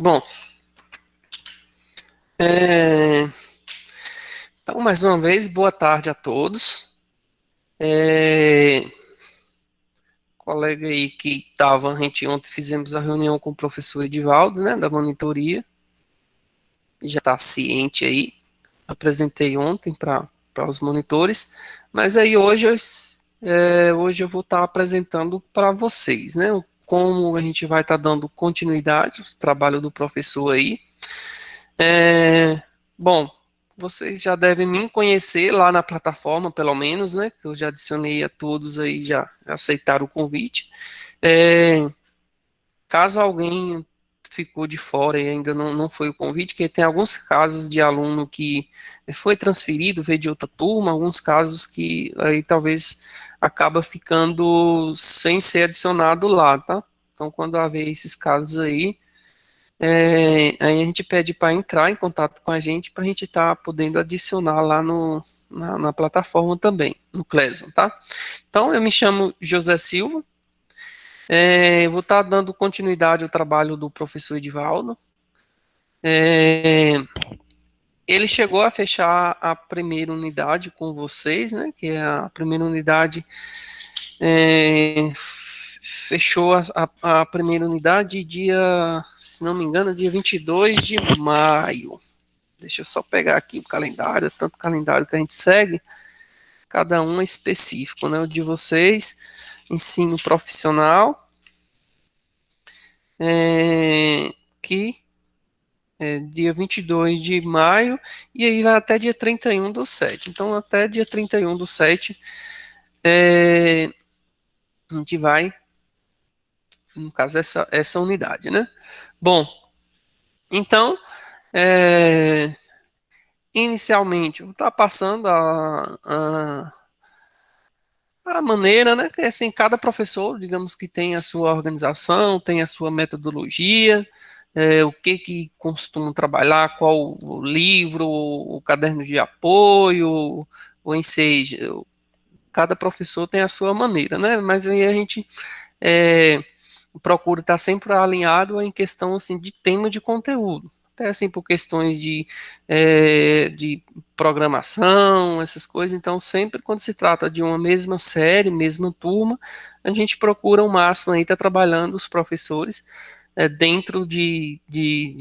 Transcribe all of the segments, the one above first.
Bom, é, então, mais uma vez, boa tarde a todos. É, Colega aí que estava, a gente ontem fizemos a reunião com o professor Edivaldo, né, da monitoria, já está ciente aí, apresentei ontem para os monitores, mas aí hoje eu vou estar apresentando para vocês, né, como a gente vai estar dando continuidade ao trabalho do professor aí. É, Bom, vocês já devem me conhecer lá na plataforma, pelo menos, né? Que eu já adicionei a todos aí, já aceitaram o convite. É, Caso alguém ficou de fora e ainda não foi o convite, que tem alguns casos de aluno que foi transferido, veio de outra turma, alguns casos que aí talvez acaba ficando sem ser adicionado lá, tá? Então, quando haver esses casos aí, aí a gente pede para entrar em contato com a gente para a gente estar podendo adicionar lá na plataforma também, no Cleson, tá? Então, eu me chamo José Silva, vou estar dando continuidade ao trabalho do professor Edivaldo. É, Ele chegou a fechar a primeira unidade com vocês, né? Que é a primeira unidade, fechou a primeira unidade dia, se não me engano, dia 22 de maio. Deixa eu só pegar aqui o calendário, tanto calendário que a gente segue, cada um é específico, né? O de vocês, ensino profissional, que é dia 22 de maio, e aí vai até dia 31/7. Então, até dia 31/7, a gente vai, no caso, essa unidade, né? Bom, então, é, inicialmente, eu vou estar passando a maneira, né, que é assim, cada professor, digamos que tem a sua organização, tem a sua metodologia, o que costumam trabalhar, qual o livro, o caderno de apoio, o ensejo. Cada professor tem a sua maneira, né? Mas aí a gente é, procuro estar sempre alinhado em questão assim de tema de conteúdo, até assim por questões de programação, essas coisas. Então, sempre quando se trata de uma mesma série, mesma turma, a gente procura o máximo aí estar trabalhando os professores dentro de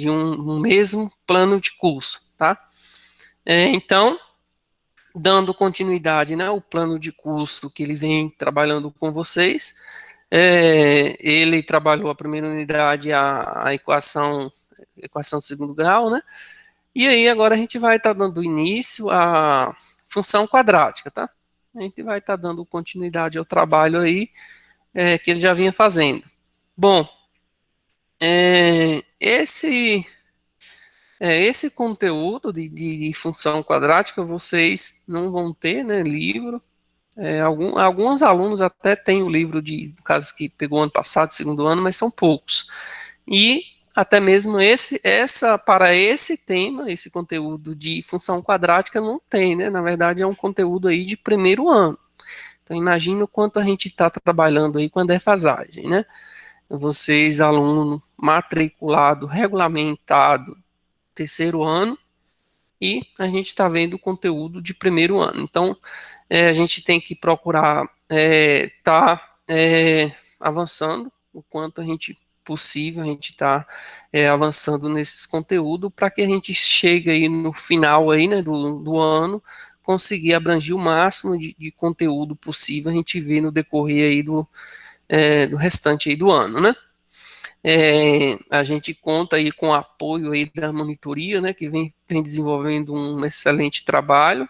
um mesmo plano de curso, tá? Então, dando continuidade, né, ao plano de curso que ele vem trabalhando com vocês. Ele trabalhou a primeira unidade, a equação de segundo grau, né? E aí agora a gente vai estar dando início à função quadrática, tá? A gente vai estar dando continuidade ao trabalho aí que ele já vinha fazendo. Bom, esse conteúdo de função quadrática vocês não vão ter, né, livro. Alguns alunos até têm o livro de casos que pegou ano passado, segundo ano, mas são poucos. E até mesmo para esse tema, esse conteúdo de função quadrática não tem, né? Na verdade, é um conteúdo aí de primeiro ano. Então, imagina o quanto a gente está trabalhando aí com a defasagem, né? Vocês, aluno matriculado, regulamentado, terceiro ano, e a gente está vendo o conteúdo de primeiro ano. Então, a gente tem que procurar estar avançando o quanto a gente possível, a gente está avançando nesses conteúdos para que a gente chegue aí no final aí, né, do ano, conseguir abranger o máximo de conteúdo possível, a gente vê no decorrer aí do restante aí do ano, né? A gente conta aí com o apoio aí da monitoria, né, que vem desenvolvendo um excelente trabalho,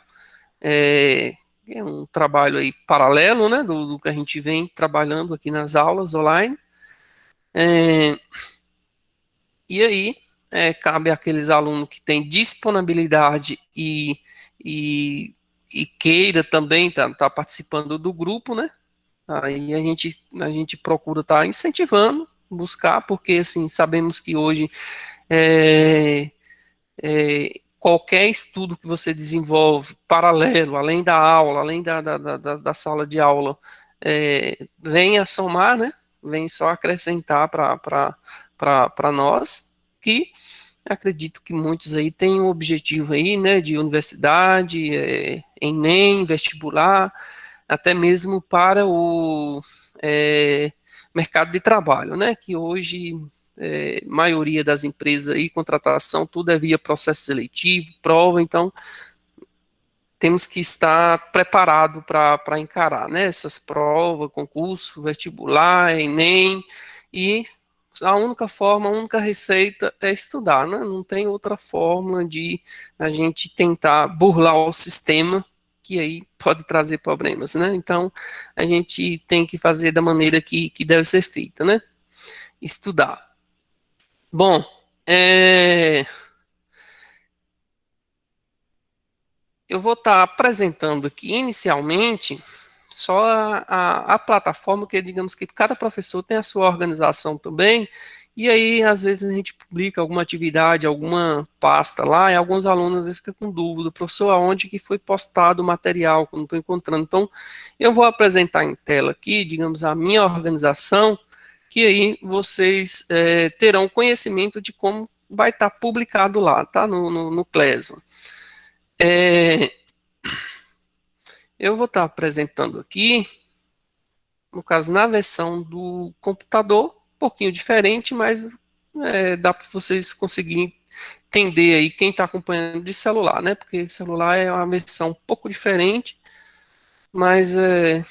é um trabalho aí paralelo, né, do que a gente vem trabalhando aqui nas aulas online. É, e aí, cabe àqueles alunos que têm disponibilidade e, e queira também tá participando do grupo, né? Aí a gente procura estar incentivando, buscar, porque assim, sabemos que hoje é, qualquer estudo que você desenvolve paralelo, além da aula, além da sala de aula, vem a somar, né? Vem só acrescentar para nós. que acredito que muitos aí têm um objetivo aí, né, de universidade, Enem, vestibular, até mesmo para o mercado de trabalho, né, que hoje maioria das empresas aí, contratação, tudo é via processo seletivo, prova, então temos que estar preparado para encarar, né, essas provas, concurso, vestibular, Enem, e a única forma, a única receita é estudar, né? Não tem outra forma de a gente tentar burlar o sistema, que aí pode trazer problemas, né? Então, a gente tem que fazer da maneira que deve ser feita, né? Estudar. Bom, eu vou estar apresentando aqui inicialmente só a plataforma, que digamos que cada professor tem a sua organização também, e aí às vezes a gente publica alguma atividade, alguma pasta lá, e alguns alunos às vezes ficam com dúvida, professor, aonde que foi postado o material, que eu não estou encontrando. Então, eu vou apresentar em tela aqui, digamos, a minha organização, que aí vocês terão conhecimento de como vai estar publicado lá, tá? No Classroom. Eu vou estar apresentando aqui, no caso, na versão do computador, um pouquinho diferente, mas dá para vocês conseguirem entender aí quem está acompanhando de celular, né? Porque celular é uma versão um pouco diferente, mas é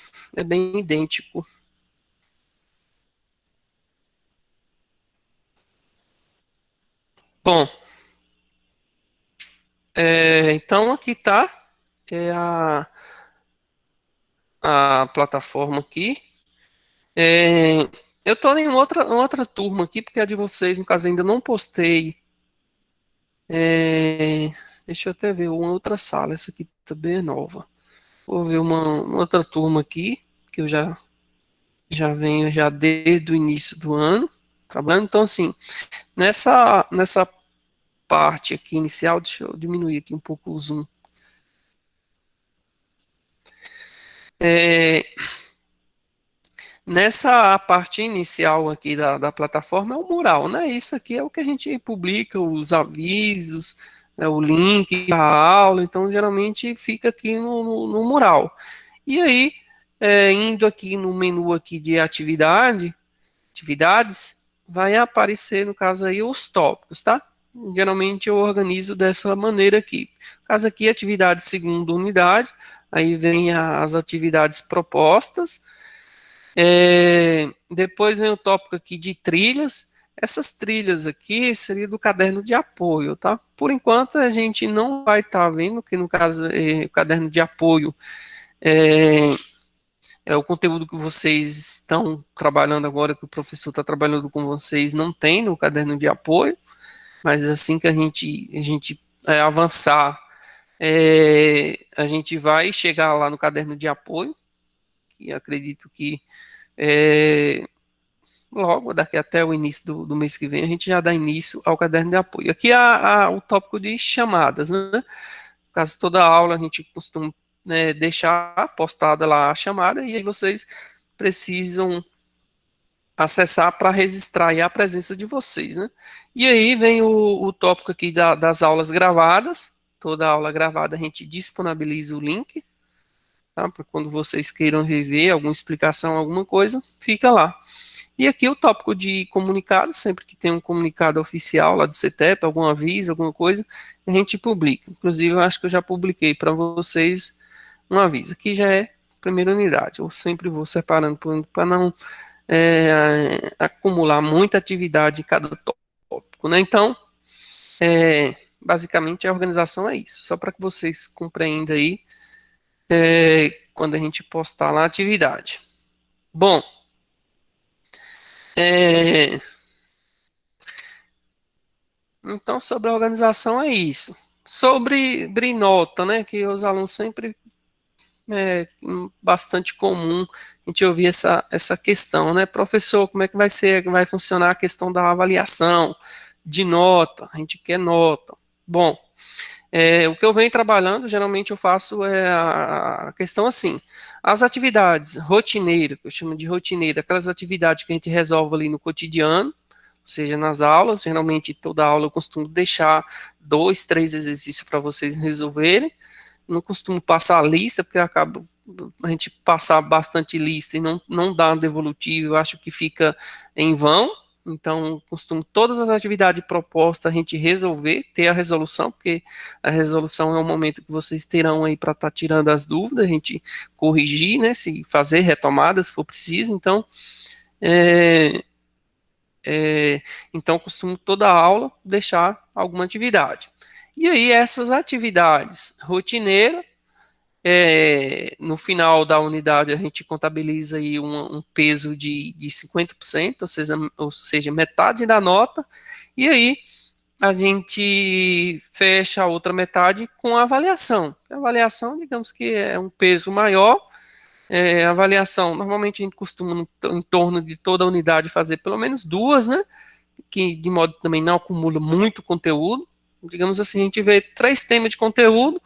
bem idêntico. Bom, então aqui está a plataforma aqui. É, eu estou em outra turma aqui, porque a de vocês, no caso, ainda não postei. É, deixa eu até ver uma outra sala. Essa aqui também é nova. Vou ver uma outra turma aqui, que eu já venho já desde o início do ano trabalhando. Então, assim, nessa parte aqui inicial, deixa eu diminuir aqui um pouco o zoom. É, nessa parte inicial aqui da plataforma é o mural, né? Isso aqui é o que a gente publica, os avisos, o link da aula, então geralmente fica aqui no mural. E aí, indo aqui no menu aqui de atividades, vai aparecer, no caso aí, os tópicos, tá? Geralmente eu organizo dessa maneira aqui. No caso aqui, atividade segunda unidade, aí vem as atividades propostas, depois vem o tópico aqui de trilhas. Essas trilhas aqui seria do caderno de apoio, tá? Por enquanto a gente não vai estar vendo, que no caso o caderno de apoio é, é o conteúdo que vocês estão trabalhando agora, que o professor está trabalhando com vocês, não tem no caderno de apoio, mas assim que a gente avançar, a gente vai chegar lá no caderno de apoio, que acredito que é, logo, daqui até o início do mês que vem, a gente já dá início ao caderno de apoio. Aqui o tópico de chamadas, né? No caso, toda aula a gente costuma, né, deixar postada lá a chamada e aí vocês precisam acessar para registrar aí a presença de vocês, né? E aí vem o tópico aqui das aulas gravadas. Toda aula gravada a gente disponibiliza o link, tá? Para quando vocês queiram rever alguma explicação, alguma coisa, fica lá. E aqui o tópico de comunicado, sempre que tem um comunicado oficial lá do CETEP, algum aviso, alguma coisa, a gente publica. Inclusive, eu acho que eu já publiquei para vocês um aviso. Aqui já é primeira unidade. Eu sempre vou separando para não acumular muita atividade em cada tópico, né? Então, basicamente a organização é isso. Só para que vocês compreendam aí quando a gente postar lá a atividade. Bom, é, então, sobre a organização é isso. Sobre nota, né, que os alunos sempre bastante comum a gente ouvir essa questão, né, professor, como é que vai funcionar a questão da avaliação de nota? A gente quer nota. Bom, o que eu venho trabalhando, geralmente eu faço a questão assim, as atividades rotineiras, que eu chamo de rotineira, aquelas atividades que a gente resolve ali no cotidiano, seja nas aulas, geralmente toda aula eu costumo deixar 2, 3 exercícios para vocês resolverem. Não costumo passar a lista, porque acaba a gente passar bastante lista e não dar um devolutivo, eu acho que fica em vão. Então, costumo todas as atividades propostas a gente resolver, ter a resolução, porque a resolução é o momento que vocês terão aí para estar tirando as dúvidas, a gente corrigir, né, se fazer retomadas se for preciso. Então, é, então costumo toda aula deixar alguma atividade. E aí, essas atividades rotineiras, no final da unidade a gente contabiliza aí um peso de 50%, ou seja, metade da nota, e aí a gente fecha a outra metade com a avaliação. A avaliação, digamos que é um peso maior. A avaliação, normalmente a gente costuma, em torno de toda a unidade, fazer pelo menos duas, né? Que de modo também não acumula muito conteúdo. Digamos assim, a gente vê 3 temas de conteúdo,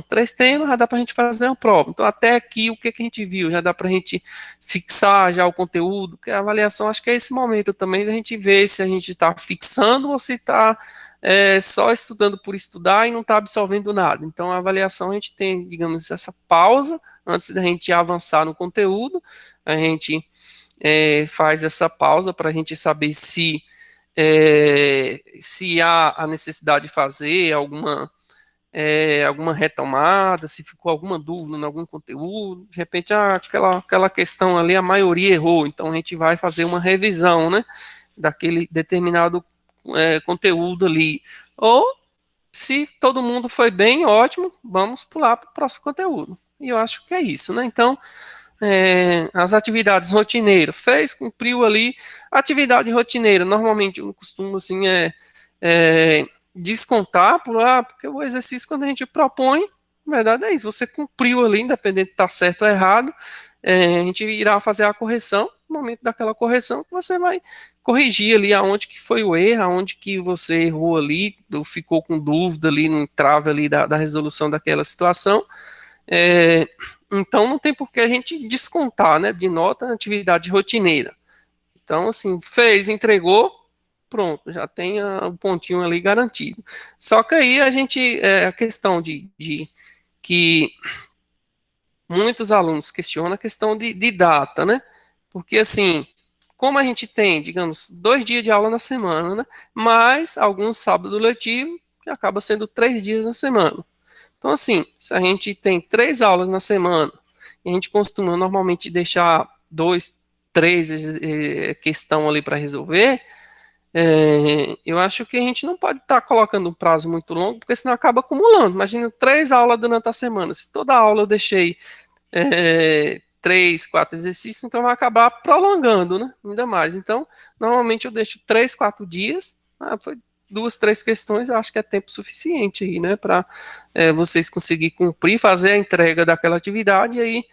3 temas, já dá para a gente fazer uma prova. Então, até aqui, o que a gente viu? Já dá para a gente fixar já o conteúdo, que a avaliação, acho que é esse momento também da gente ver se a gente está fixando ou se está só estudando por estudar e não está absorvendo nada. Então, a avaliação, a gente tem, digamos, essa pausa antes da gente avançar no conteúdo, a gente faz essa pausa para a gente saber se há a necessidade de fazer alguma retomada, se ficou alguma dúvida em algum conteúdo, de repente aquela questão ali a maioria errou, então a gente vai fazer uma revisão, né, daquele determinado conteúdo ali, ou se todo mundo foi bem, ótimo, vamos pular para o próximo conteúdo, e eu acho que é isso, né, então as atividades rotineiras, fez, cumpriu ali. Atividade rotineira, normalmente eu costumo assim descontar porque o exercício quando a gente propõe, na verdade é isso, você cumpriu ali, independente de estar certo ou errado, a gente irá fazer a correção, no momento daquela correção, você vai corrigir ali aonde que foi o erro, aonde que você errou ali, ou ficou com dúvida ali, no entrave ali da resolução daquela situação, é, então não tem por que a gente descontar, né, de nota a atividade rotineira. Então, assim, fez, entregou, pronto, já tem um pontinho ali garantido. Só que aí a questão de que muitos alunos questionam a questão de data, né? Porque assim, como a gente tem, digamos, 2 dias de aula na semana, né? Mais alguns sábados letivos, que acaba sendo 3 dias na semana. Então, assim, se a gente tem 3 aulas na semana, e a gente costuma normalmente deixar 2, 3 questão ali para resolver, eu acho que a gente não pode estar colocando um prazo muito longo, porque senão acaba acumulando. Imagina 3 aulas durante a semana. Se toda aula eu deixei 3, 4 exercícios, então vai acabar prolongando, né? Ainda mais. Então, normalmente eu deixo 3, 4 dias. Foi 2, 3 questões, eu acho que é tempo suficiente aí, né? Para vocês conseguirem cumprir, fazer a entrega daquela atividade. E aí,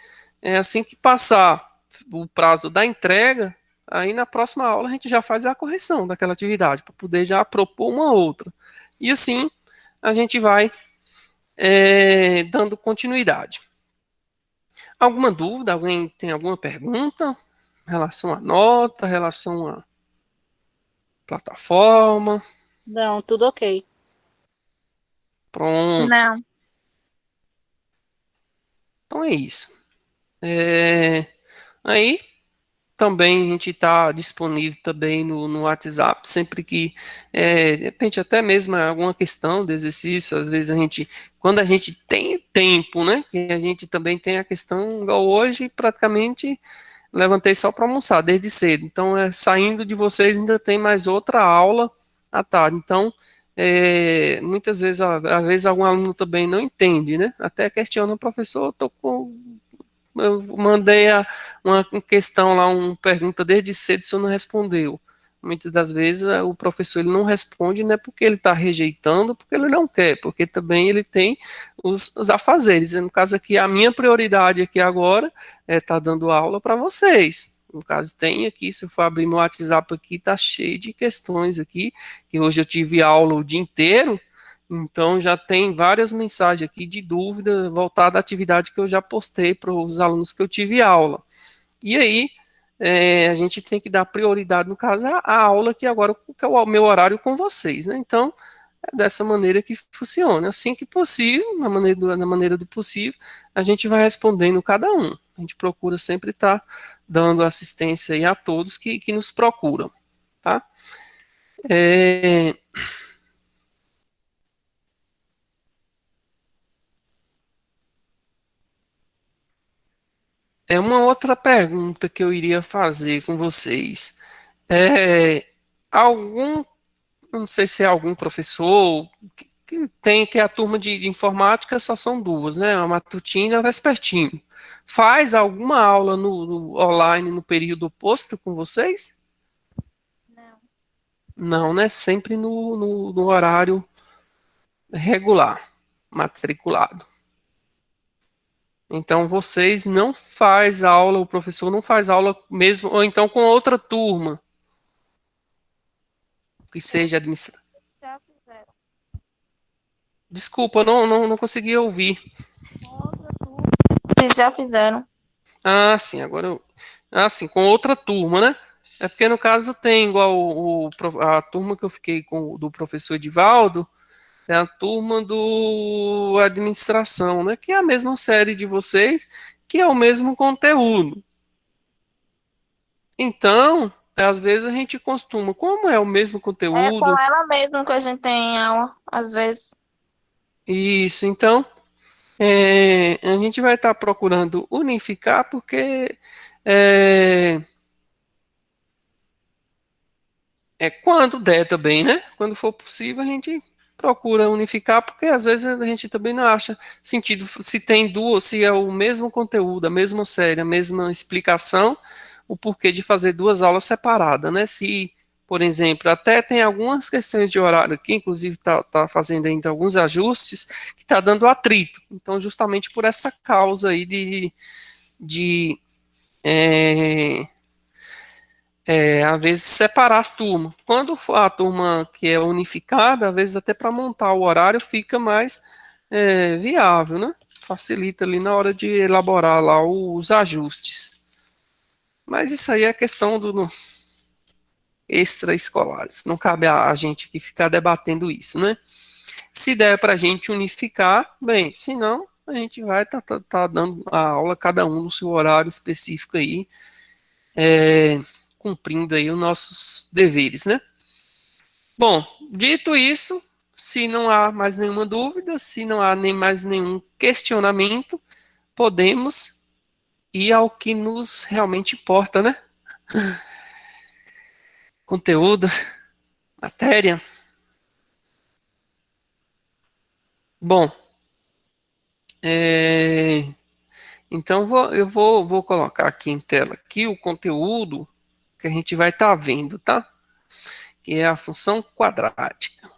assim que passar o prazo da entrega, aí na próxima aula a gente já faz a correção daquela atividade, para poder já propor uma outra. E assim a gente vai dando continuidade. Alguma dúvida? Alguém tem alguma pergunta em relação à nota, em relação à plataforma? Não, tudo ok. Pronto. Não. Então é isso. Aí também a gente está disponível também no WhatsApp, sempre que, de repente, até mesmo alguma questão de exercício, às vezes quando a gente tem tempo, né, que a gente também tem a questão, igual hoje, praticamente levantei só para almoçar, desde cedo. Então, saindo de vocês, ainda tem mais outra aula à tarde. Então, muitas vezes, às vezes, algum aluno também não entende, né? Até questiona o professor, eu mandei uma questão lá, uma pergunta desde cedo, se eu não respondeu. Muitas das vezes o professor ele não responde, não é porque ele está rejeitando, porque ele não quer, porque também ele tem os afazeres. No caso aqui, a minha prioridade aqui agora é estar dando aula para vocês. No caso, tem aqui, se eu for abrir meu WhatsApp aqui, tá cheio de questões aqui, que hoje eu tive aula o dia inteiro, então já tem várias mensagens aqui de dúvida voltada à atividade que eu já postei para os alunos que eu tive aula. E aí, a gente tem que dar prioridade, no caso, à aula que agora que é o meu horário com vocês, né? Então, é dessa maneira que funciona. Assim que possível, na maneira do possível, a gente vai respondendo cada um. A gente procura sempre estar dando assistência aí a todos que nos procuram, tá? É, é uma outra pergunta que eu iria fazer com vocês. É, algum, não sei se é algum professor que tem, que é a turma de informática, só são duas, né? A matutina e a vespertino. Faz alguma aula no online no período oposto com vocês? Não. Não, né? Sempre no horário regular, matriculado. Então vocês não faz aula, o professor não faz aula mesmo, ou então com outra turma, que seja administração. Já fizeram. Desculpa, não consegui ouvir. Com outra turma. Eles já fizeram. Ah, sim, agora eu. Ah, sim, com outra turma, né? É porque no caso tem igual a turma que eu fiquei com do professor Edivaldo, é a turma do administração, né? Que é a mesma série de vocês, que é o mesmo conteúdo. Então, às vezes a gente costuma, como é o mesmo É com conteúdo, ela mesmo que a gente tem aula, às vezes. isso, então a gente vai estar procurando unificar, porque é, quando der também, né? Quando for possível, a gente procura unificar, porque às vezes a gente também não acha sentido se tem duas, se é o mesmo conteúdo, a mesma série, a mesma explicação, o porquê de fazer duas aulas separadas, né? Se, por exemplo, até tem algumas questões de horário aqui, inclusive tá fazendo ainda alguns ajustes, que está dando atrito. Então, justamente por essa causa aí de é, às vezes separar as turmas. Quando for a turma que é unificada, às vezes até para montar o horário fica mais viável, né? Facilita ali na hora de elaborar lá os ajustes. Mas isso aí é questão do extraescolares. Não cabe a gente aqui ficar debatendo isso, né? Se der para a gente unificar, bem, se não, a gente vai tá dando a aula cada um no seu horário específico aí, cumprindo aí os nossos deveres, né? Bom, dito isso, se não há mais nenhuma dúvida, se não há nem mais nenhum questionamento, podemos ir ao que nos realmente importa, né? Conteúdo, matéria. Bom, é, então vou colocar aqui em tela aqui o conteúdo que a gente vai estar vendo, tá? Que é a função quadrática.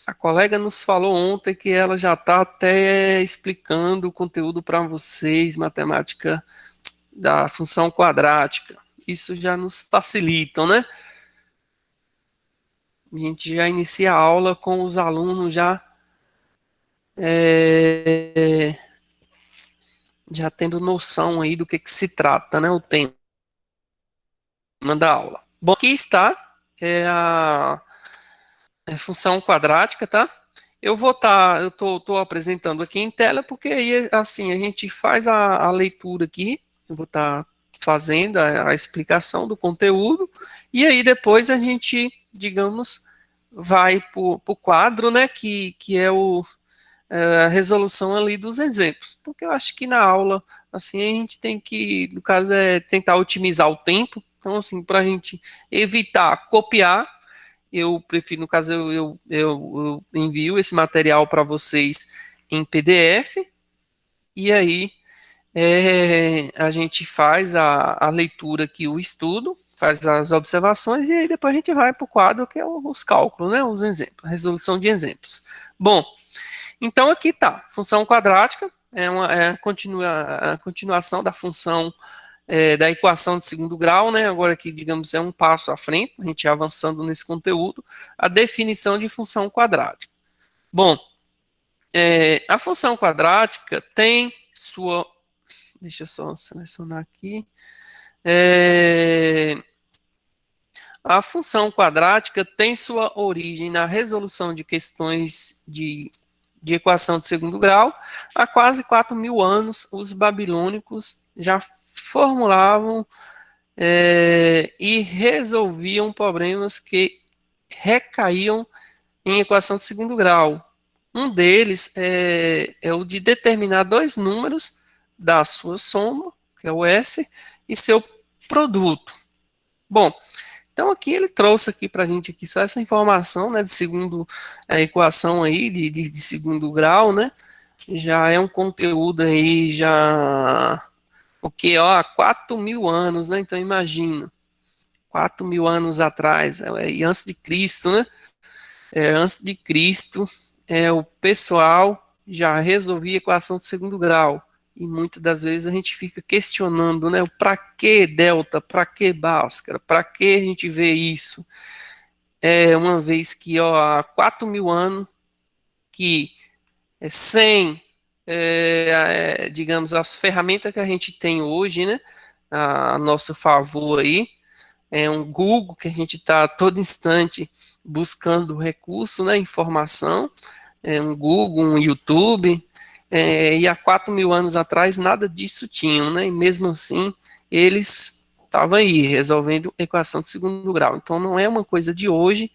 A colega nos falou ontem que ela já está até explicando o conteúdo para vocês, matemática da função quadrática. Isso já nos facilita, né? A gente já inicia a aula com os alunos é, já tendo noção aí do que se trata, né? O tema da aula. Bom, aqui está a função quadrática, tá? Eu tô apresentando aqui em tela, porque aí, assim, a gente faz a leitura aqui, eu vou estar fazendo a explicação do conteúdo, e aí depois a gente, digamos, vai para o quadro, né, que é a resolução ali dos exemplos, porque eu acho que na aula, assim, a gente tem que, no caso, tentar otimizar o tempo, então, assim, para a gente evitar copiar, eu prefiro, no caso, eu envio esse material para vocês em PDF, e aí a gente faz a leitura aqui, o estudo, faz as observações, e aí depois a gente vai para o quadro que é os cálculos, né, os exemplos, a resolução de exemplos. Bom, então aqui está, função quadrática, a continuação da função da equação de segundo grau, né? Agora aqui, digamos, é um passo à frente, a gente avançando nesse conteúdo, a definição de função quadrática. Bom, a função quadrática tem sua. Deixa eu só selecionar aqui. É, a função quadrática tem sua origem na resolução de questões de equação de segundo grau. Há quase 4.000 anos, os babilônicos já formulavam e resolviam problemas que recaíam em equação de segundo grau. Um deles é o de determinar dois números da sua soma, que é o S, e seu produto. Bom, então aqui ele trouxe aqui para a gente aqui só essa informação, né, de segundo a equação aí de segundo grau, né? Já é um conteúdo aí já o que ó, há 4.000 anos, né? Então imagina, 4.000 anos atrás, e antes de Cristo, né? Antes de Cristo, o pessoal já resolvia equação de segundo grau. E muitas das vezes a gente fica questionando, né? Para que delta? Para que Bhaskara? Para que a gente vê isso? Uma vez que ó, há 4.000 anos que sem, digamos, as ferramentas que a gente tem hoje, né? A nosso favor aí, um Google que a gente está todo instante buscando recurso, né? Informação, um Google, um YouTube, e há 4.000 anos atrás nada disso tinham, né? E mesmo assim eles estavam aí resolvendo equação de segundo grau. Então não é uma coisa de hoje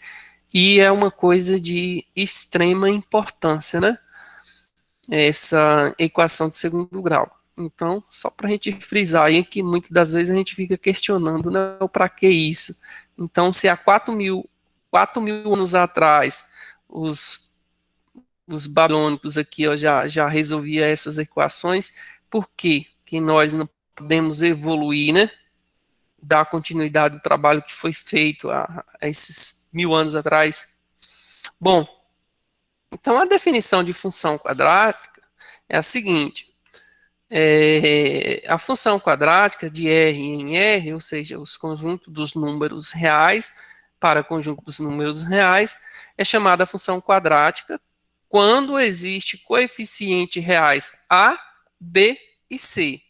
e é uma coisa de extrema importância, né? Essa equação de segundo grau. Então, só para a gente frisar aí que muitas das vezes a gente fica questionando, né, para que isso? Então, se há 4.000 anos atrás os babilônicos aqui ó, já resolvia essas equações, por que nós não podemos evoluir, né? Dar continuidade ao trabalho que foi feito a esses 1.000 anos atrás? Bom, então a definição de função quadrática é a seguinte: a função quadrática de R em R, ou seja, os conjuntos dos números reais para conjunto dos números reais, é chamada função quadrática quando existe coeficientes reais A, B e C.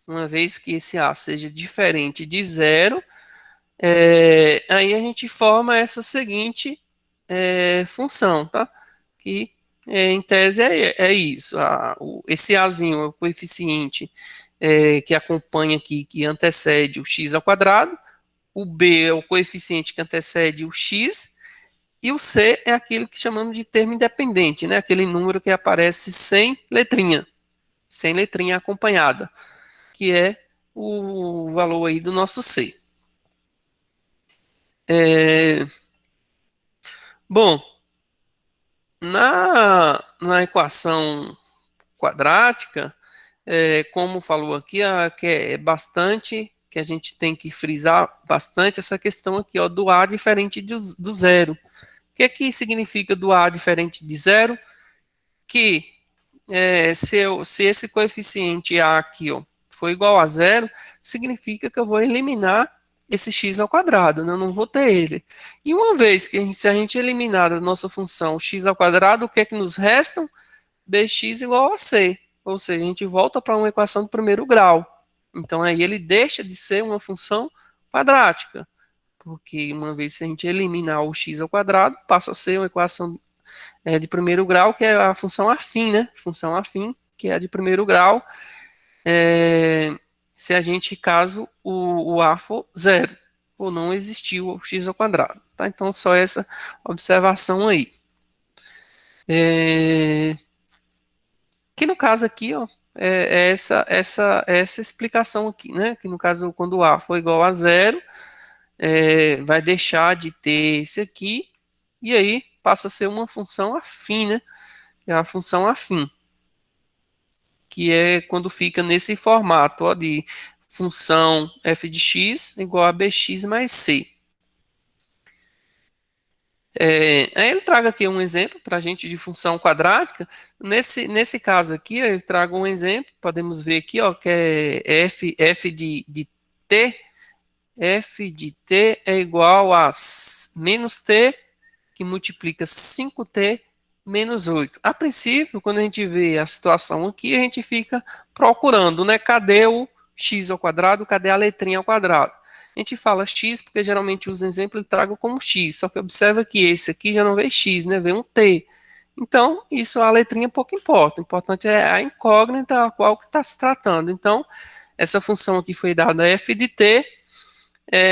Uma vez que esse A seja diferente de zero, aí a gente forma essa seguinte função, tá? Que em tese é isso. Esse Azinho é o coeficiente que acompanha aqui, que antecede o x ao quadrado. O B é o coeficiente que antecede o x. E o C é aquilo que chamamos de termo independente, né? Aquele número que aparece sem letrinha acompanhada, que é o valor aí do nosso C. Bom, na equação quadrática, como falou aqui, que é bastante, que a gente tem que frisar bastante essa questão aqui, ó, do A diferente do zero. O que significa do A diferente de zero? Que se esse coeficiente A aqui ó, for igual a zero, significa que eu vou eliminar esse x ao quadrado, né? Eu não vou ter ele. E uma vez que se a gente eliminar da nossa função x ao quadrado, o que é que nos resta? Dx igual a c. Ou seja, a gente volta para uma equação do primeiro grau. Então aí ele deixa de ser uma função quadrática, porque uma vez que a gente eliminar o x ao quadrado, passa a ser uma equação de primeiro grau, que é a função afim, né? Função afim, que é a de primeiro grau, se a gente, caso o A for zero, ou não existiu o x ao quadrado, tá? Então, só essa observação aí. Que no caso aqui, ó, é essa explicação aqui, né? Que no caso, quando o A for igual a zero, vai deixar de ter esse aqui, e aí passa a ser uma função afim, né? É a função afim, que é quando fica nesse formato ó, de função f de x igual a bx mais c. Aí ele traga aqui um exemplo para a gente de função quadrática. Nesse caso aqui, ele traga um exemplo, podemos ver aqui ó, que é f de t, f de t é igual a menos t, que multiplica 5t menos 8. A princípio, quando a gente vê a situação aqui, a gente fica procurando, né? Cadê x ao quadrado, cadê a letrinha ao quadrado? A gente fala x porque geralmente os exemplos ele traga como x, só que observa que esse aqui já não vem x, né? Vem um t. Então, isso a letrinha pouco importa. O importante é a incógnita a qual que está se tratando. Então, essa função aqui foi dada f de t.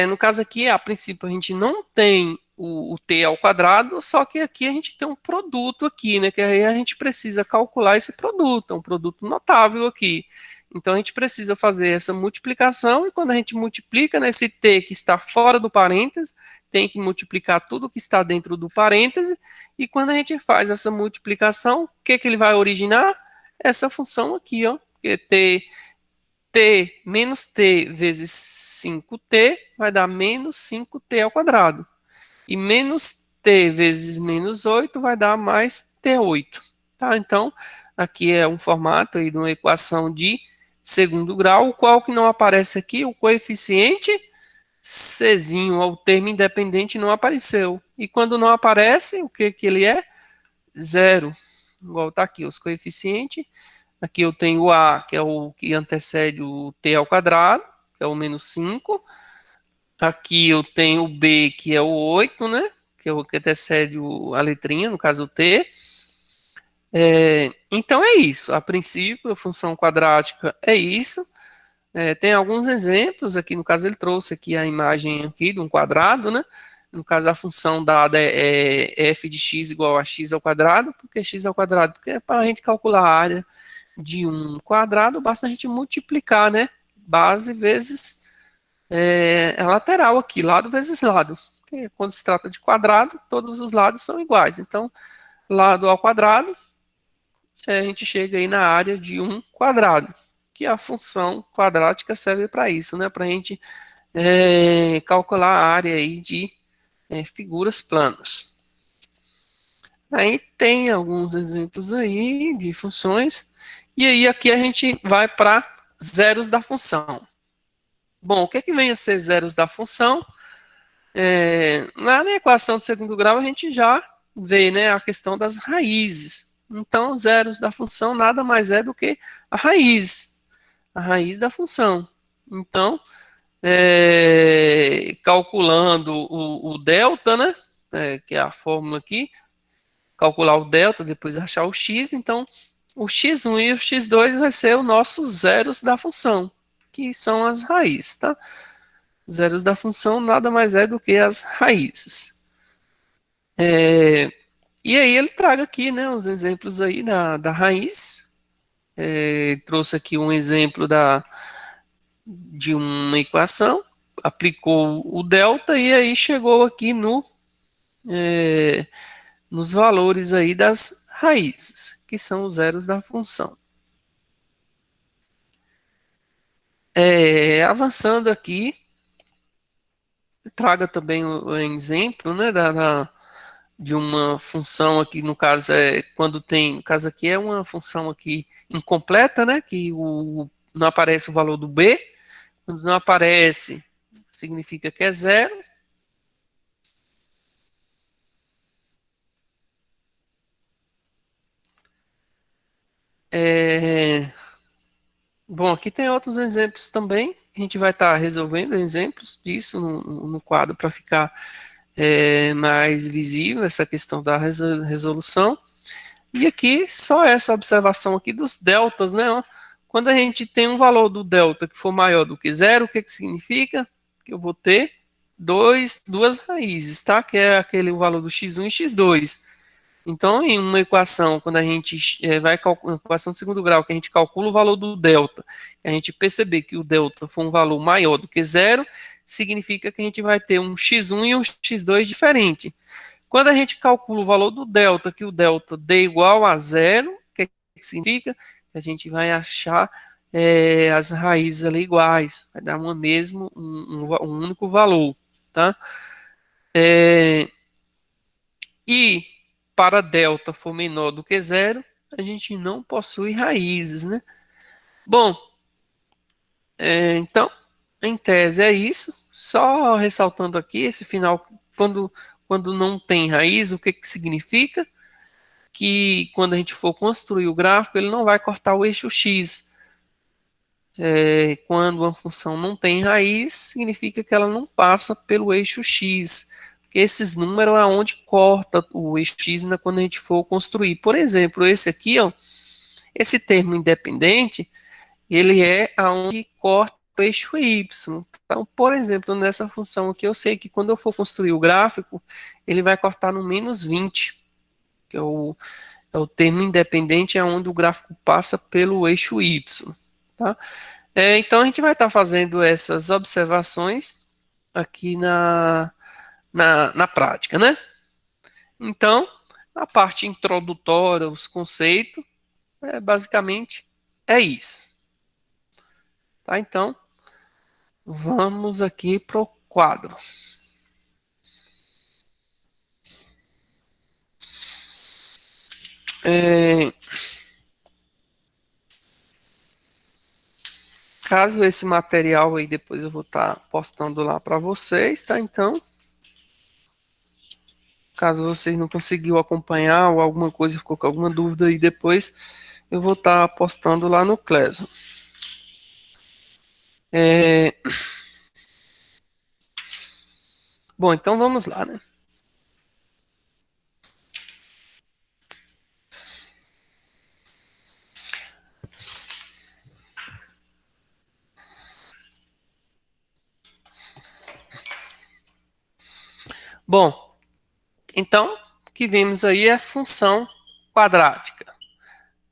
No caso aqui, a princípio, a gente não tem o t ao quadrado, só que aqui a gente tem um produto aqui, né? Que aí a gente precisa calcular esse produto, é um produto notável aqui. Então a gente precisa fazer essa multiplicação, e quando a gente multiplica nesse t que está fora do parêntese, tem que multiplicar tudo que está dentro do parêntese, e quando a gente faz essa multiplicação, o que, que ele vai originar? Essa função aqui, ó, que é t menos t vezes 5t vai dar menos 5t ao quadrado. E menos t vezes menos 8 vai dar mais t8. Tá? Então, aqui é um formato aí de uma equação de segundo grau, o qual que não aparece aqui, o coeficiente czinho, o termo independente não apareceu. E quando não aparece, o que, que ele é? Zero. Igual está aqui, os coeficientes. Aqui eu tenho o a, que é o que antecede o t ao quadrado, que é o menos 5. Aqui eu tenho o b, que é o 8, né? Que é o que antecede a letrinha, no caso o t. Então é isso. A princípio, a função quadrática é isso. Tem alguns exemplos aqui, no caso ele trouxe aqui a imagem aqui de um quadrado, né? No caso a função dada é f de x igual a x ao quadrado. Por que x ao quadrado? Porque é para a gente calcular a área de um quadrado, basta a gente multiplicar, né? Base vezes a lateral aqui, lado vezes lado. Porque quando se trata de quadrado, todos os lados são iguais. Então, lado ao quadrado, a gente chega aí na área de um quadrado, que a função quadrática serve para isso, né? Para a gente calcular a área aí de figuras planas. Aí tem alguns exemplos aí de funções, e aí aqui a gente vai para zeros da função. Bom, o que é que vem a ser zeros da função? Lá na equação de segundo grau a gente já vê, né, a questão das raízes. Então, zeros da função nada mais é do que a raiz da função. Então, calculando o delta, né, que é a fórmula aqui, calcular o delta, depois achar o x, então o x1 e o x2 vai ser os nossos zeros da função, que são as raízes, tá? Zeros da função nada mais é do que as raízes. E aí ele traga aqui, né, os exemplos aí da raiz. Trouxe aqui um exemplo de uma equação, aplicou o delta e aí chegou aqui nos valores aí das raízes, que são os zeros da função. Avançando aqui, traga também um exemplo, né, de uma função aqui, no caso quando tem, no caso aqui é uma função aqui incompleta, né, que não aparece o valor do b, quando não aparece, significa que é zero. Bom, aqui tem outros exemplos também, a gente vai estar resolvendo exemplos disso no quadro para ficar mais visível essa questão da resolução. E aqui, só essa observação aqui dos deltas, né? Quando a gente tem um valor do delta que for maior do que zero, o que significa? Que eu vou ter duas raízes, tá? Que é aquele o valor do x1 e x2. Então, em uma equação, quando a gente vai calcular, equação de segundo grau, que a gente calcula o valor do delta, a gente perceber que o delta for um valor maior do que zero, significa que a gente vai ter um x1 e um x2 diferente. Quando a gente calcula o valor do delta, que o delta dê igual a zero, o que significa? Que a gente vai achar as raízes ali iguais, vai dar um único valor, tá? E para delta for menor do que zero, a gente não possui raízes, né? Bom, então, em tese é isso. Só ressaltando aqui, esse final, quando não tem raiz, o que, que significa? Que quando a gente for construir o gráfico, ele não vai cortar o eixo X. quando uma função não tem raiz, significa que ela não passa pelo eixo x. Esses números é onde corta o eixo x quando a gente for construir. Por exemplo, esse aqui, ó, esse termo independente, ele é aonde corta o eixo y. Então, por exemplo, nessa função aqui, eu sei que quando eu for construir o gráfico, ele vai cortar no menos 20, que é o termo independente, é onde o gráfico passa pelo eixo y. Tá? Então, a gente vai estar fazendo essas observações aqui na prática, né? Então, a parte introdutória, os conceitos, basicamente é isso. Tá? Então, vamos aqui para o quadro. Caso esse material aí depois eu vou estar postando lá para vocês, tá? Então, caso vocês não conseguiram acompanhar ou alguma coisa ficou com alguma dúvida aí depois, eu vou estar postando lá no Classroom. Bom, então vamos lá, né? Bom, então, o que vemos aí é função quadrática.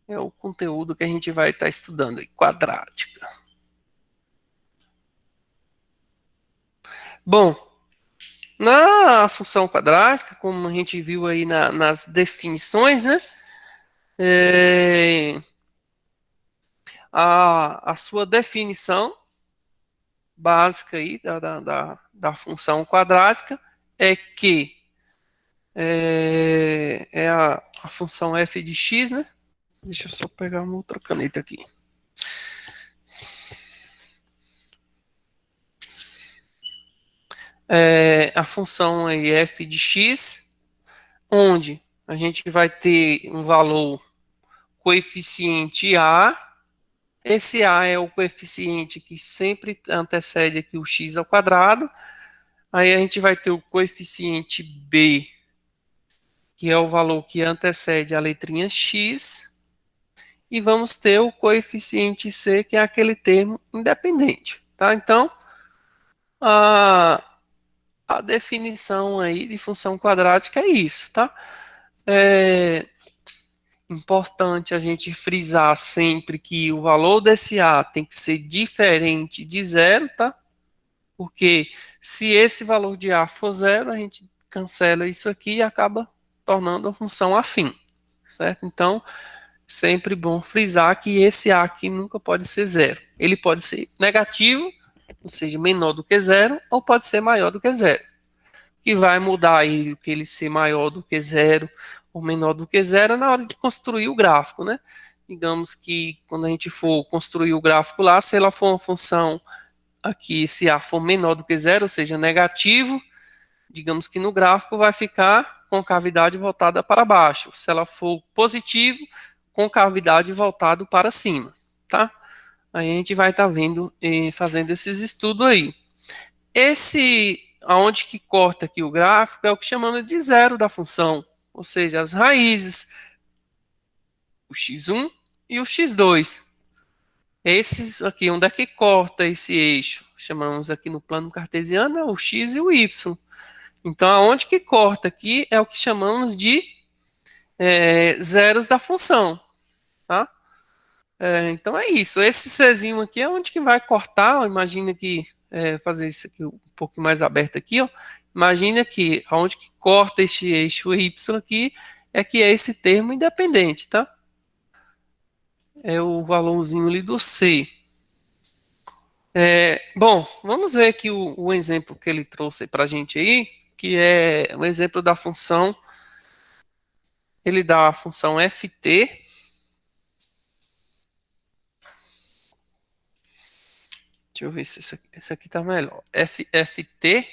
É o conteúdo que a gente vai estar estudando aí, quadrática. Bom, na função quadrática, como a gente viu aí nas definições, né? A sua definição básica aí da função quadrática é que é a função f de x, né? Deixa eu só pegar uma outra caneta aqui. A função aí f de x, onde a gente vai ter um valor coeficiente a. Esse a é o coeficiente que sempre antecede aqui o x ao quadrado. Aí a gente vai ter o coeficiente b, que é o valor que antecede a letrinha x. E vamos ter o coeficiente c, que é aquele termo independente. Tá? Então, a definição aí de função quadrática é isso, tá? É importante a gente frisar sempre que o valor desse A tem que ser diferente de zero, tá? Porque se esse valor de A for zero, a gente cancela isso aqui e acaba tornando a função afim, certo? Então, sempre bom frisar que esse A aqui nunca pode ser zero. Ele pode ser negativo, ou seja, menor do que zero, ou pode ser maior do que zero. Que vai mudar aí que ele ser maior do que zero ou menor do que zero na hora de construir o gráfico, né? Digamos que quando a gente for construir o gráfico lá, se ela for uma função aqui, se A for menor do que zero, ou seja, negativo, digamos que no gráfico vai ficar com cavidade voltada para baixo. Se ela for positivo, com cavidade voltado para cima, tá? Aí a gente vai estar vendo e fazendo esses estudos aí. Esse, aonde que corta aqui o gráfico, é o que chamamos de zero da função, ou seja, as raízes, o x1 e o x2. Esses aqui, onde é que corta esse eixo? Chamamos aqui no plano cartesiano o x e o y. Então, aonde que corta aqui é o que chamamos de zeros da função, tá? Então é isso. Esse Czinho aqui é onde que vai cortar. Imagina que fazer isso aqui um pouco mais aberto aqui, ó. Imagina que aonde que corta este eixo y aqui é que é esse termo independente, tá? É o valorzinho ali do c. Bom, vamos ver aqui o exemplo que ele trouxe para a gente aí, que é o exemplo da função. Ele dá a função ft. Deixa eu ver se esse aqui tá melhor. ft,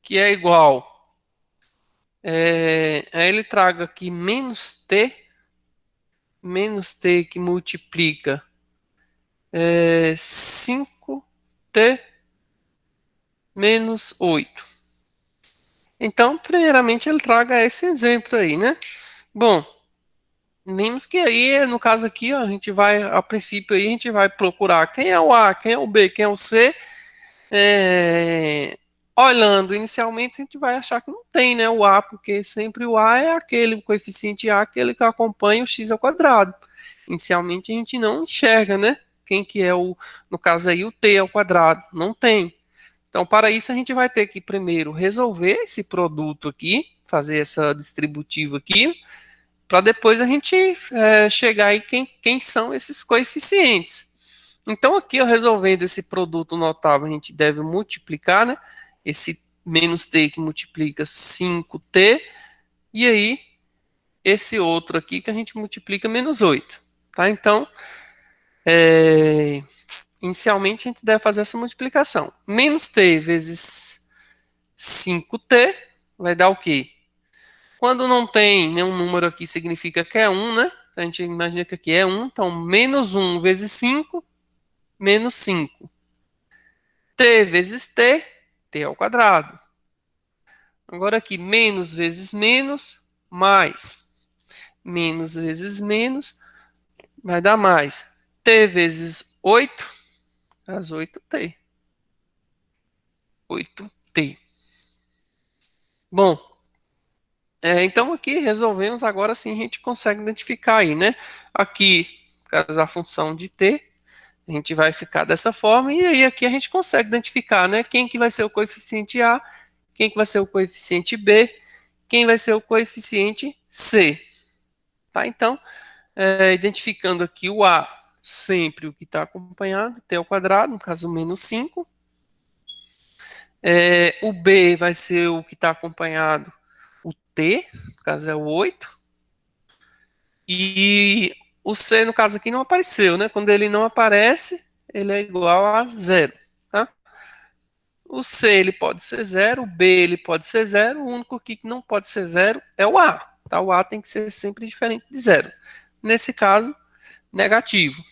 que é igual. Aí ele traga aqui menos t menos t que multiplica 5t menos 8. Então, primeiramente, ele traga esse exemplo aí, né? Bom, vimos que aí, no caso aqui, ó, a gente vai, a princípio, aí, a gente vai procurar quem é o A, quem é o B, quem é o C. Olhando inicialmente, a gente vai achar que não tem, né, o A, porque sempre o A é aquele, o coeficiente A, aquele que acompanha o x ao quadrado. Inicialmente, a gente não enxerga, né, quem que é o, no caso aí, o t ao quadrado. Não tem. Então, para isso, a gente vai ter que primeiro resolver esse produto aqui, fazer essa distributiva aqui, para depois a gente chegar aí quem são esses coeficientes. Então, aqui, ó, resolvendo esse produto notável, a gente deve multiplicar, né? Esse menos t que multiplica 5t, e aí esse outro aqui que a gente multiplica menos 8. Tá? Então, inicialmente a gente deve fazer essa multiplicação. Menos t vezes 5t vai dar o quê? Quando não tem nenhum número aqui, significa que é 1, né? A gente imagina que aqui é 1, então menos 1 vezes 5, menos 5. T vezes t, t ao quadrado. Agora aqui, menos vezes menos, mais. Menos vezes menos, vai dar mais. T vezes 8, as 8t. 8t. Bom, então aqui resolvemos, agora sim a gente consegue identificar aí, né? Aqui, por causa da função de t, a gente vai ficar dessa forma, e aí aqui a gente consegue identificar, né? Quem que vai ser o coeficiente A, quem que vai ser o coeficiente B, quem vai ser o coeficiente C. Tá? Então, identificando aqui o A, sempre o que está acompanhado, t ao quadrado, no caso menos 5. O B vai ser o que está acompanhado, o t, no caso é o 8. E o C, no caso aqui, não apareceu, né? Quando ele não aparece, ele é igual a zero. Tá? O C ele pode ser zero, o B ele pode ser zero, o único aqui que não pode ser zero é o A. Tá? O A tem que ser sempre diferente de zero. Nesse caso, negativo,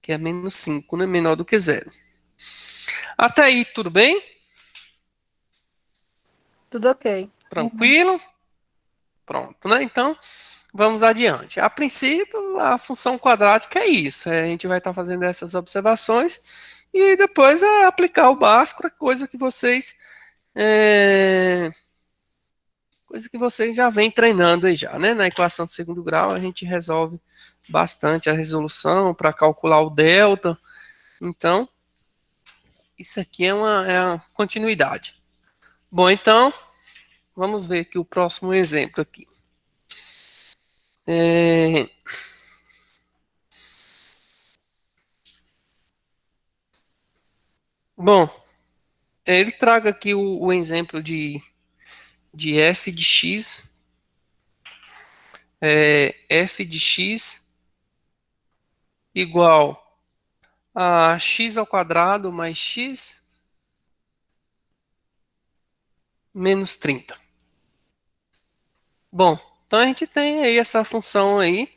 que é menos 5, né? Menor do que zero. Até aí, tudo bem? Tudo ok. Tranquilo? Pronto, né? Então, vamos adiante. A princípio, a função quadrática é isso. A gente vai estar fazendo essas observações e depois aplicar o Bhaskara, coisa que vocês já vêm treinando aí já, né? Na equação de segundo grau, a gente resolve bastante a resolução para calcular o delta. Então, isso aqui é uma continuidade. Bom, então, vamos ver aqui o próximo exemplo aqui. Bom, ele traga aqui o exemplo de f de x, f de x igual a x ao quadrado mais x menos 30. Bom, então a gente tem aí essa função aí.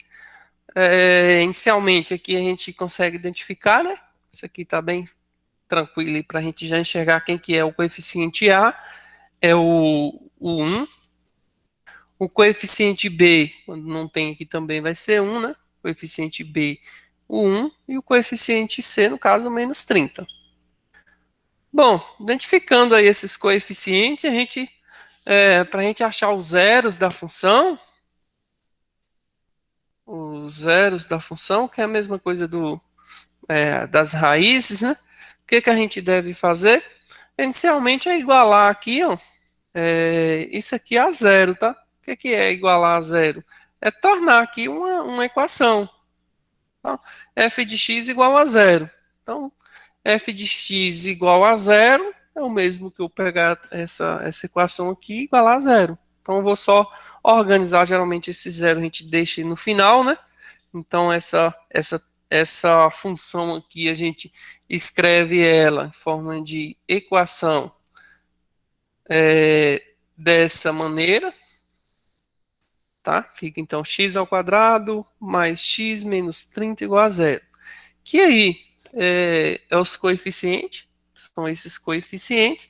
Inicialmente aqui a gente consegue identificar, né? Isso aqui está bem tranquilo para a gente já enxergar quem que é o coeficiente A, é o 1. O coeficiente B, quando não tem aqui também vai ser 1, né? Coeficiente B, o 1, e o coeficiente C, no caso, menos 30. Bom, identificando aí esses coeficientes, para a gente achar os zeros da função, que é a mesma coisa das raízes, né? O que a gente deve fazer? Inicialmente é igualar aqui, ó, isso aqui a zero, tá? O que é igualar a zero? É tornar aqui uma equação. Tá? F de x igual a zero. Então, f de x igual a zero é o mesmo que eu pegar essa equação aqui e igualar a zero. Então, eu vou só organizar, geralmente esse zero a gente deixa no final, né? Então, essa função aqui, a gente escreve ela em forma de equação dessa maneira. tá? Fica então x ao quadrado mais x menos 30 igual a zero. Que aí é os coeficientes, são esses coeficientes,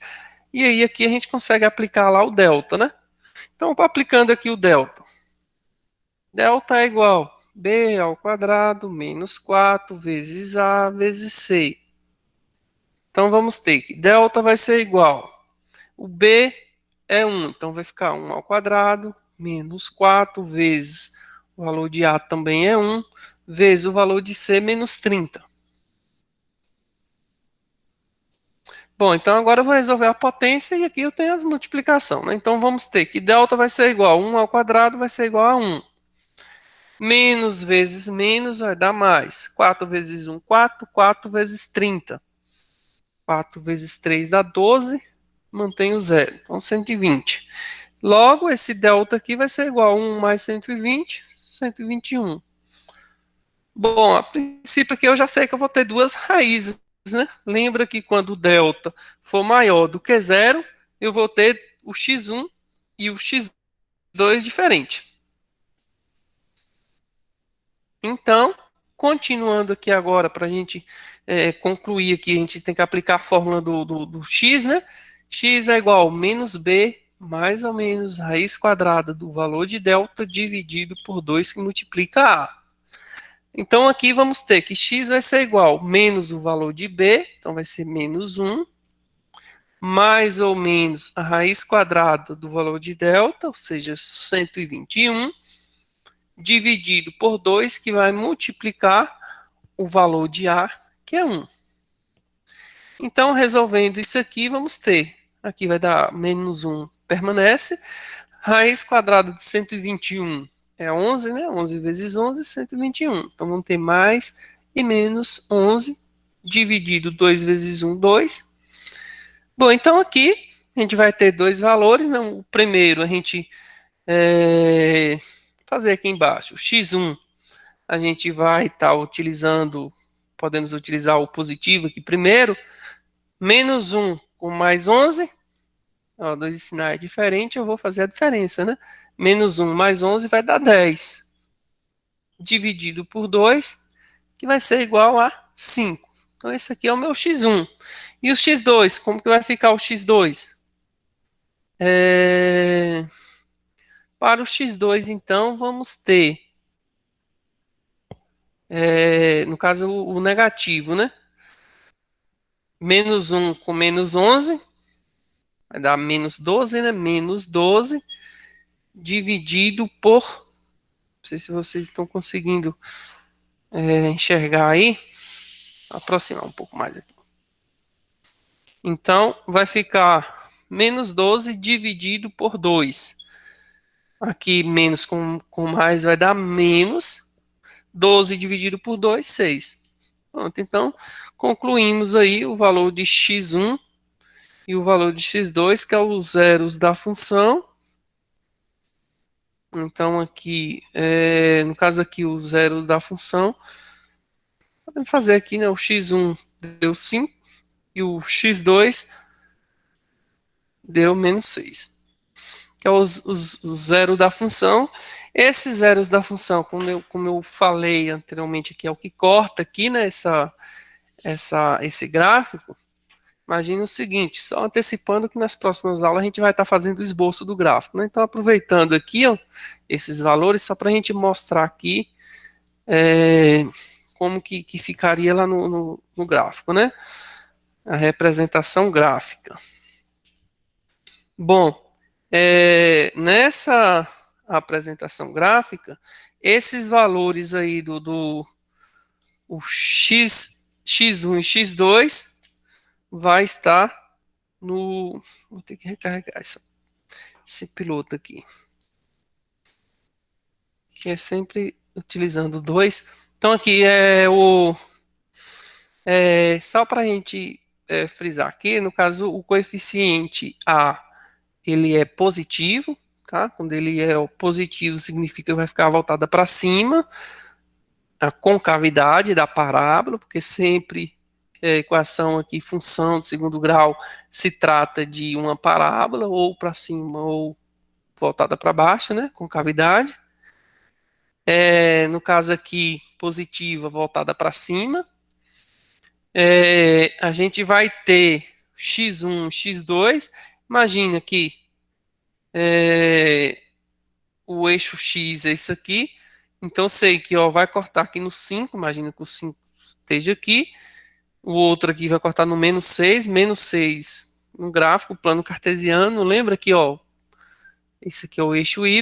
e aí aqui a gente consegue aplicar lá o delta, né? Então, aplicando aqui o delta. Delta é igual a b ao quadrado menos 4 vezes a vezes c. Então, vamos ter que delta vai ser igual. O b é 1, então vai ficar 1 ao quadrado menos 4 vezes o valor de a também é 1, vezes o valor de c menos 30. Bom, então agora eu vou resolver a potência e aqui eu tenho as multiplicações, né? Então vamos ter que delta vai ser igual a 1 ao quadrado vai ser igual a 1. Menos vezes menos vai dar mais. 4 vezes 1, 4. 4 vezes 30. 4 vezes 3 dá 12. Mantém o zero. Então 120. Logo, esse delta aqui vai ser igual a 1 mais 120, 121. Bom, a princípio aqui eu já sei que eu vou ter duas raízes, né? Lembra que quando o delta for maior do que zero, eu vou ter o x1 e o x2 diferente. Então, continuando aqui agora, para a gente concluir aqui, a gente tem que aplicar a fórmula do x, né? X é igual a menos b mais ou menos raiz quadrada do valor de delta dividido por 2 que multiplica a. Então, aqui vamos ter que x vai ser igual a menos o valor de b, então vai ser menos 1, mais ou menos a raiz quadrada do valor de delta, ou seja, 121, dividido por 2, que vai multiplicar o valor de A, que é 1. Então, resolvendo isso aqui, vamos ter, aqui vai dar menos 1, permanece, raiz quadrada de 121 é 11, né? 11 vezes 11, 121. Então, vamos ter mais e menos 11, dividido 2 vezes 1, 2. Bom, então aqui a gente vai ter dois valores, né? O primeiro a gente fazer aqui embaixo, x1 a gente vai estar utilizando, podemos utilizar o positivo aqui primeiro, menos 1 com mais 11, ó, dois sinais diferentes, eu vou fazer a diferença, né? Menos 1 mais 11 vai dar 10, dividido por 2, que vai ser igual a 5. Então esse aqui é o meu x1. E o x2, como que vai ficar o x2? Para o x2, então, vamos ter, no caso, o negativo, né? Menos 1 com menos 11, vai dar menos 12, né? Menos 12, dividido por, não sei se vocês estão conseguindo enxergar aí, vou aproximar um pouco mais aqui. Então, vai ficar menos 12 dividido por 2. Aqui, menos com mais vai dar menos 12 dividido por 2, 6. Pronto, então, concluímos aí o valor de x1 e o valor de x2, que é os zeros da função. Então, aqui, no caso aqui, o zero da função, podemos fazer aqui, né, o x1 deu 5 e o x2 deu menos 6. Que é os zeros da função. Esses zeros da função, como eu falei anteriormente aqui, é o que corta aqui, né, esse gráfico. Imagine o seguinte, só antecipando que nas próximas aulas a gente vai estar fazendo o esboço do gráfico, né? Então, aproveitando aqui, ó, esses valores, só para a gente mostrar aqui como que ficaria lá no gráfico, né? A representação gráfica. Bom, nessa apresentação gráfica, esses valores aí o x1 e x2 vai estar no... Vou ter que recarregar esse piloto aqui. Que é sempre utilizando 2. Então aqui só para a gente frisar aqui, no caso o coeficiente A, ele é positivo, tá? Quando ele é positivo significa que vai ficar voltada para cima, a concavidade da parábola, porque sempre equação aqui, função de segundo grau, se trata de uma parábola, ou para cima ou voltada para baixo, né? Concavidade. no caso aqui, positiva, voltada para cima. A gente vai ter x1, x2. Imagina que o eixo x é isso aqui. Então, sei que vai cortar aqui no 5. Imagina que o 5 esteja aqui. O outro aqui vai cortar no menos 6 no gráfico, plano cartesiano. Lembra que, esse aqui é o eixo y,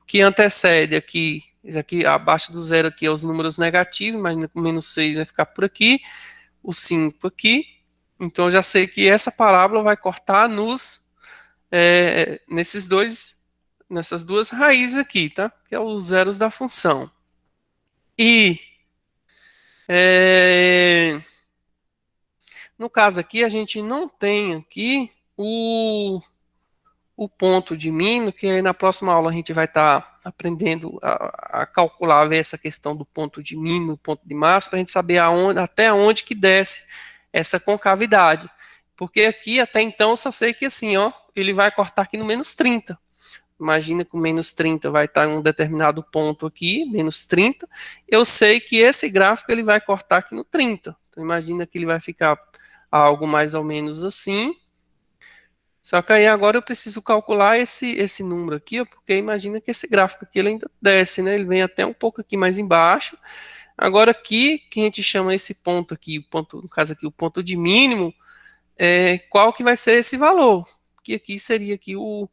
que antecede aqui, esse aqui abaixo do zero aqui é os números negativos. Imagina que o menos 6 vai ficar por aqui, o 5 aqui. Então, eu já sei que essa parábola vai cortar nessas duas raízes aqui, tá? Que é os zeros da função. E no caso aqui, a gente não tem aqui o ponto de mínimo, que aí na próxima aula a gente vai estar aprendendo a calcular, ver essa questão do ponto de mínimo, ponto de máximo, para a gente saber até onde que desce essa concavidade. Porque aqui, até então, eu só sei que assim, ele vai cortar aqui no menos 30. Imagina que o menos 30 vai estar em um determinado ponto aqui, menos 30. Eu sei que esse gráfico ele vai cortar aqui no 30. Então, imagina que ele vai ficar algo mais ou menos assim. Só que aí agora eu preciso calcular esse número aqui, porque imagina que esse gráfico aqui ele ainda desce, né? Ele vem até um pouco aqui mais embaixo. Agora aqui, que a gente chama esse ponto aqui, no caso aqui, o ponto de mínimo, qual que vai ser esse valor? Que aqui seria aqui o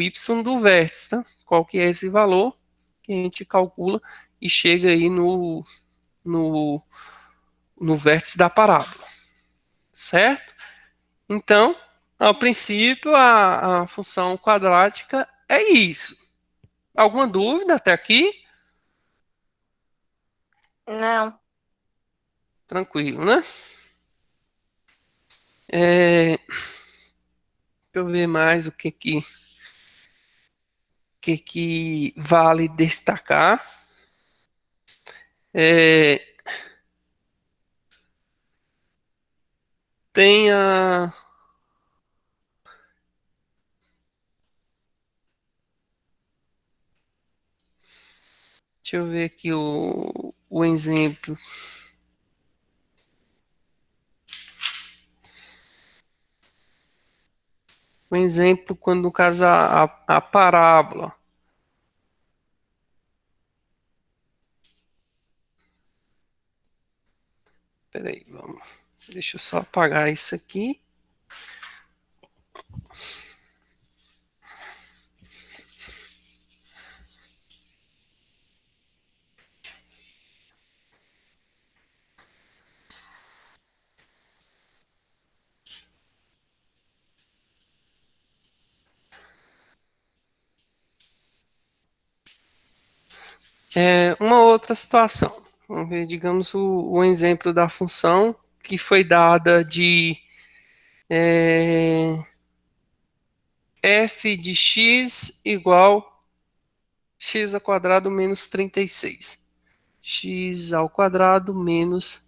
y do vértice, tá? Qual que é esse valor que a gente calcula e chega aí no vértice da parábola, certo? Então, ao princípio, a função quadrática é isso. Alguma dúvida até aqui? Não. Tranquilo, né? Deixa eu ver mais o que vale destacar. Tem a... Deixa eu ver aqui o exemplo. Um exemplo, quando no caso a parábola. Peraí, deixa eu só apagar isso aqui. Uma outra situação. Vamos ver, digamos, o exemplo da função que foi dada de f de x igual x ao quadrado menos 36. X ao quadrado menos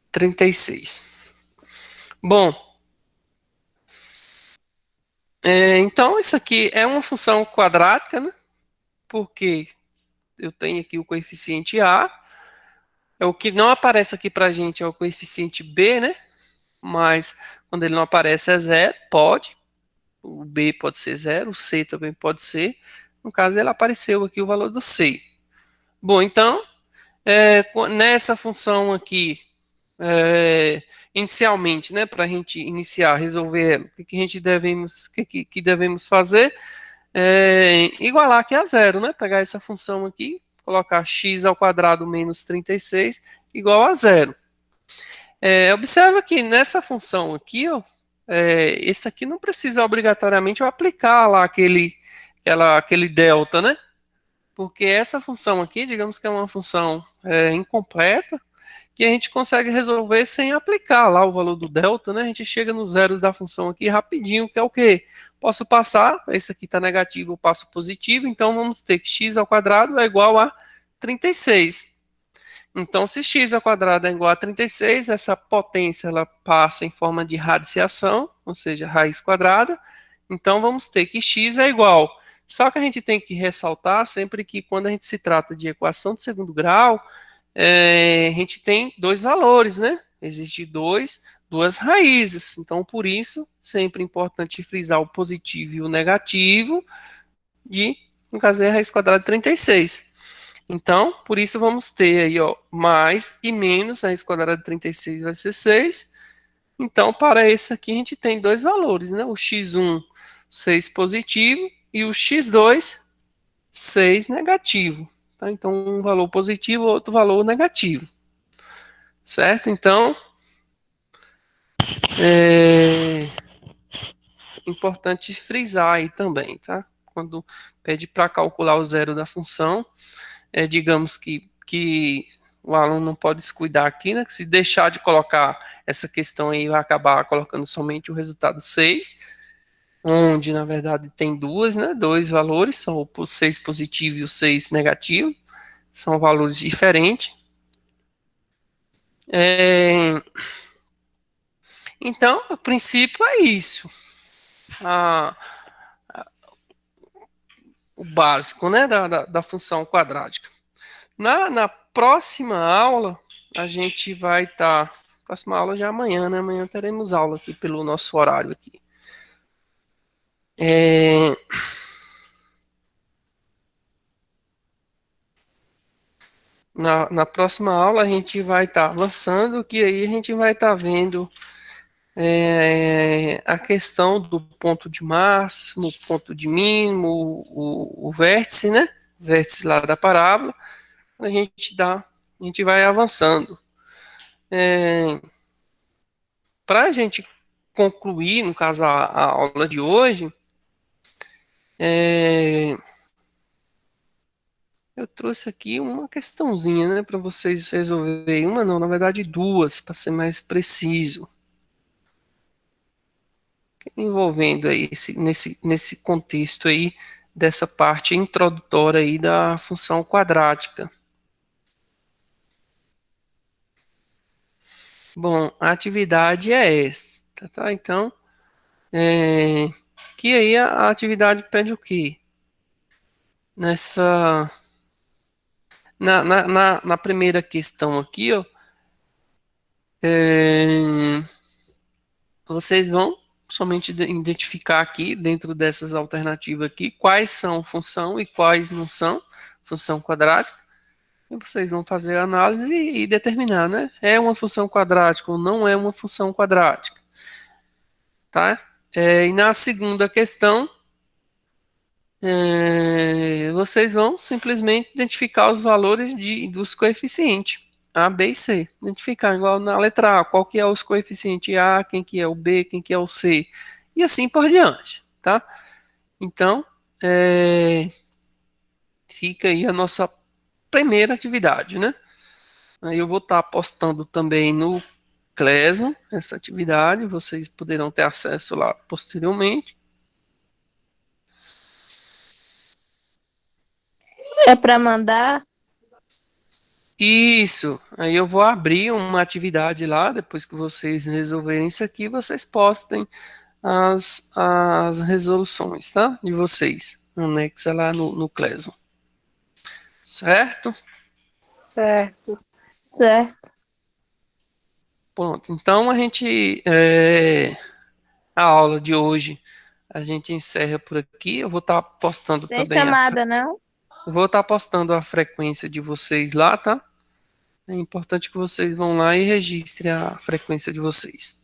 36. Bom, então isso aqui é uma função quadrática, né? Porque eu tenho aqui o coeficiente a. O que não aparece aqui para a gente é o coeficiente b, né? Mas quando ele não aparece é zero, pode. O b pode ser zero, o c também pode ser. No caso, ele apareceu aqui o valor do c. Bom, então, nessa função aqui, inicialmente, né, para a gente iniciar, resolver ela, o que a gente devemos fazer? Igualar aqui a zero, né? Pegar essa função aqui, colocar x ao quadrado menos 36 igual a zero. Observa que nessa função aqui, esse aqui não precisa obrigatoriamente eu aplicar lá aquele delta, né? Porque essa função aqui, digamos que é uma função incompleta, que a gente consegue resolver sem aplicar lá o valor do delta, né? A gente chega nos zeros da função aqui rapidinho, que é o quê? Posso passar, esse aqui está negativo, eu passo positivo, então vamos ter que x ao quadrado é igual a 36. Então, se x ao quadrado é igual a 36, essa potência ela passa em forma de radiciação, ou seja, raiz quadrada. Então, vamos ter que x é igual. Só que a gente tem que ressaltar sempre que quando a gente se trata de equação de segundo grau, a gente tem dois valores, né? Existem duas raízes. Então, por isso, sempre é importante frisar o positivo e o negativo no caso, é a raiz quadrada de 36. Então, por isso vamos ter aí, ó, mais e menos, a raiz quadrada de 36 vai ser 6. Então, para esse aqui, a gente tem dois valores, né? O x1, 6 positivo, e o x2, 6 negativo. Tá? Então, um valor positivo, outro valor negativo. Certo? Então, é importante frisar aí também, tá? Quando pede para calcular o zero da função, digamos que o aluno não pode descuidar aqui, né? Que se deixar de colocar essa questão aí, vai acabar colocando somente o resultado 6, onde na verdade tem dois valores, são o 6 positivo e o 6 negativo, são valores diferentes. Então, a princípio é isso. O básico, né, da função quadrática. Na próxima aula, a gente vai estar. Próxima aula já é amanhã, né? Amanhã teremos aula aqui pelo nosso horário aqui. Na próxima aula a gente vai estar avançando, que aí a gente vai estar vendo a questão do ponto de máximo, ponto de mínimo, o vértice, né? Vértice lá da parábola. A gente vai avançando. Para a gente concluir, no caso, a aula de hoje, eu trouxe aqui uma questãozinha, né, para vocês resolverem. Uma não, na verdade duas, para ser mais preciso. Envolvendo aí nesse contexto aí, dessa parte introdutória aí da função quadrática. Bom, a atividade é esta, tá? Então, que aí a atividade pede o quê? Na primeira questão aqui, ó, vocês vão somente identificar aqui, dentro dessas alternativas aqui, quais são função e quais não são função quadrática. E vocês vão fazer a análise e determinar, né? É uma função quadrática ou não é uma função quadrática. Tá? E na segunda questão, vocês vão simplesmente identificar os valores dos coeficientes A, B e C. Identificar igual na letra A, qual que é os coeficientes A, quem que é o B, quem que é o C, e assim por diante, tá? Então, fica aí a nossa primeira atividade, né? Aí eu vou estar postando também no Classroom essa atividade, vocês poderão ter acesso lá posteriormente. É para mandar? Isso, aí eu vou abrir uma atividade lá, depois que vocês resolverem isso aqui, vocês postem as resoluções, tá? De vocês, anexa lá no Classroom. Certo? Certo. Certo. Pronto, então a aula de hoje a gente encerra por aqui. Eu vou estar postando Tem também chamada, não? eu vou estar postando a frequência de vocês lá, tá? É importante que vocês vão lá e registrem a frequência de vocês.